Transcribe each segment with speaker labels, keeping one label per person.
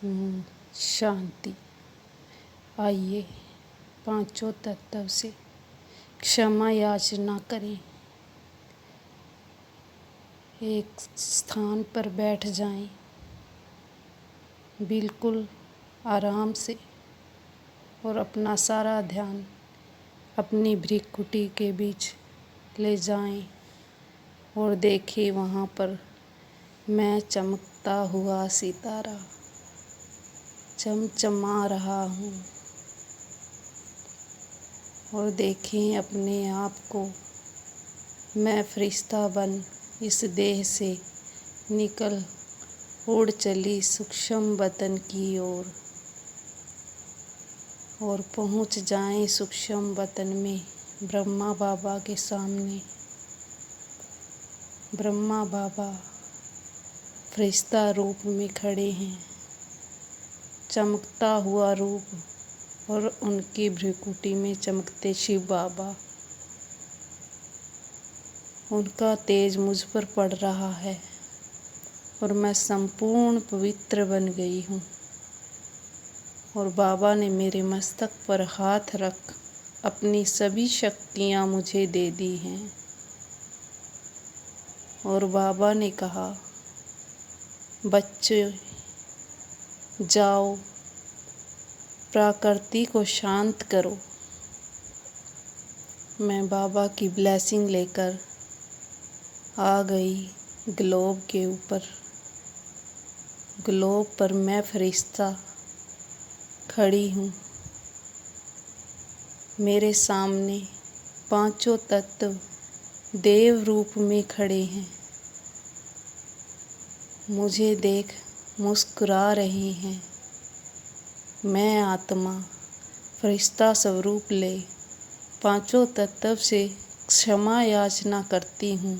Speaker 1: शांति। आइए पांचों तत्व से क्षमा याचना करें। एक स्थान पर बैठ जाएं, बिल्कुल आराम से, और अपना सारा ध्यान अपनी भ्रिकुटी के बीच ले जाएं और देखें वहाँ पर मैं चमकता हुआ सितारा चमचमा रहा हूँ। और देखें अपने आप को मैं फरिश्ता बन इस देह से निकल उड़ चली सूक्ष्म वतन की ओर और पहुँच जाएं सूक्ष्म वतन में ब्रह्मा बाबा के सामने। ब्रह्मा बाबा फरिश्ता रूप में खड़े हैं, चमकता हुआ रूप, और उनकी भ्रिकुटी में चमकते शिव बाबा। उनका तेज मुझ पर पड़ रहा है और मैं संपूर्ण पवित्र बन गई हूँ। और बाबा ने मेरे मस्तक पर हाथ रख अपनी सभी शक्तियाँ मुझे दे दी हैं। और बाबा ने कहा, बच्चे जाओ, प्रकृति को शांत करो। मैं बाबा की ब्लेसिंग लेकर आ गई ग्लोब के ऊपर। ग्लोब पर मैं फरिश्ता खड़ी हूँ। मेरे सामने पांचों तत्व देव रूप में खड़े हैं। मुझे देख मुस्कुरा रहे हैं। मैं आत्मा फरिश्ता स्वरूप ले पांचों तत्व से क्षमा याचना करती हूँ।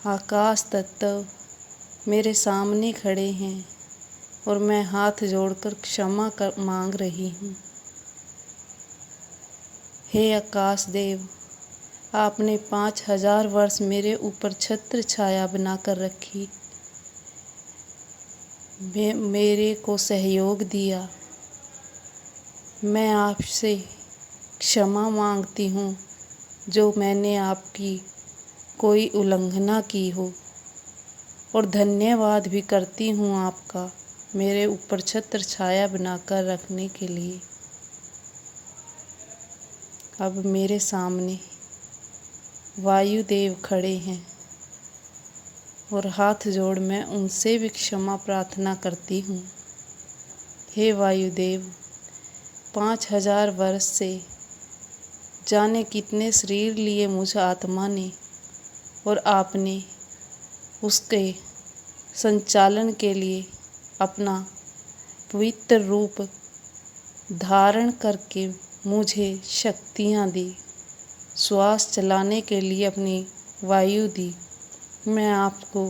Speaker 1: आकाश तत्व मेरे सामने खड़े हैं और मैं हाथ जोड़कर क्षमा मांग रही हूँ। हे आकाश देव, आपने 5000 वर्ष मेरे ऊपर छत्र छाया बनाकर रखी, मेरे को सहयोग दिया। मैं आपसे क्षमा मांगती हूँ जो मैंने आपकी कोई उल्लंघना की हो, और धन्यवाद भी करती हूँ आपका मेरे ऊपर छत्र छाया बनाकर रखने के लिए। अब मेरे सामने वायुदेव खड़े हैं और हाथ जोड़ मैं उनसे भी क्षमा प्रार्थना करती हूँ। हे वायुदेव, 5000 वर्ष से जाने कितने शरीर लिए मुझ आत्मा ने, और आपने उसके संचालन के लिए अपना पवित्र रूप धारण करके मुझे शक्तियाँ दी, श्वास चलाने के लिए अपनी वायु दी। मैं आपको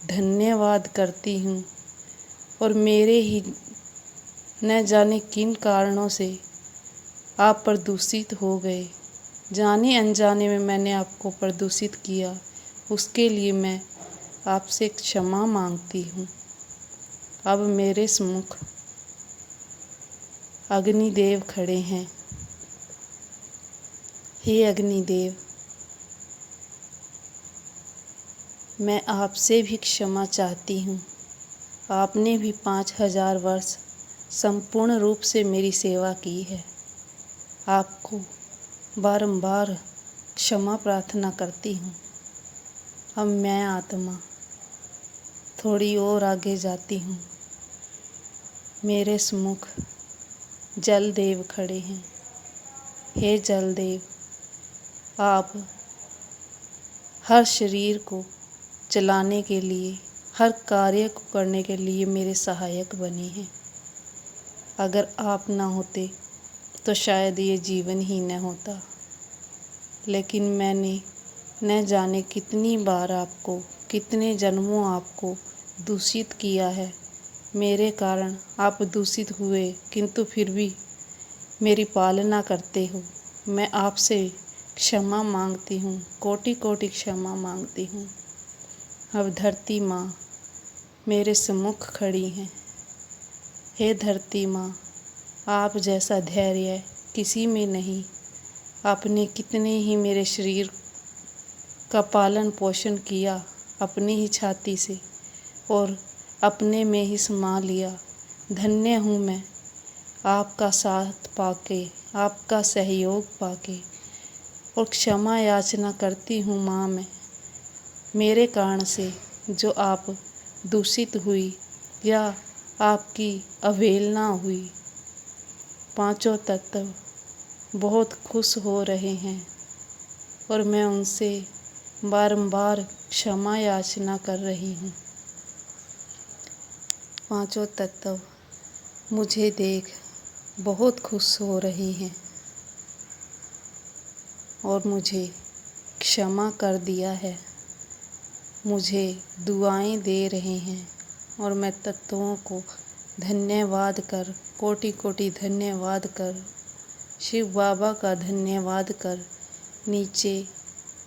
Speaker 1: धन्यवाद करती हूँ। और मेरे ही न जाने किन कारणों से आप प्रदूषित हो गए, जाने अनजाने में मैंने आपको प्रदूषित किया, उसके लिए मैं आपसे क्षमा मांगती हूँ। अब मेरे सम्मुख अग्निदेव खड़े हैं। हे अग्निदेव, मैं आपसे भी क्षमा चाहती हूँ। आपने भी 5000 वर्ष संपूर्ण रूप से मेरी सेवा की है। आपको बारंबार क्षमा प्रार्थना करती हूँ। अब मैं आत्मा थोड़ी और आगे जाती हूँ। मेरे सम्मुख जलदेव खड़े हैं। हे जलदेव, आप हर शरीर को चलाने के लिए, हर कार्य को करने के लिए मेरे सहायक बने हैं। अगर आप ना होते तो शायद ये जीवन ही न होता। लेकिन मैंने न जाने कितनी बार आपको, कितने जन्मों आपको दूषित किया है। मेरे कारण आप दूषित हुए, किंतु फिर भी मेरी पालना करते हो। मैं आपसे क्षमा मांगती हूँ, कोटि कोटि क्षमा मांगती हूँ। अब धरती माँ मेरे सम्मुख खड़ी हैं। हे धरती माँ, आप जैसा धैर्य किसी में नहीं। आपने कितने ही मेरे शरीर का पालन पोषण किया अपनी ही छाती से और अपने में ही समा लिया। धन्य हूँ मैं आपका साथ पाके, आपका सहयोग पाके। और क्षमा याचना करती हूँ माँ मैं, मेरे कारण से जो आप दूषित हुई या आपकी अवहेलना हुई। पांचों तत्व बहुत खुश हो रहे हैं और मैं उनसे बारंबार क्षमा याचना कर रही हूँ। पांचों तत्व मुझे देख बहुत खुश हो रहे हैं और मुझे क्षमा कर दिया है, मुझे दुआएं दे रहे हैं और मैं तत्वों को धन्यवाद कर, कोटि कोटि धन्यवाद कर, शिव बाबा का धन्यवाद कर नीचे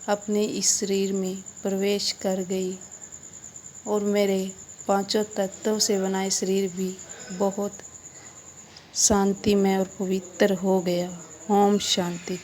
Speaker 1: अपने इस शरीर में प्रवेश कर गई और मेरे पांचों तत्वों से बनाए शरीर भी बहुत शांतिमय और पवित्र हो गया। ओम शांति।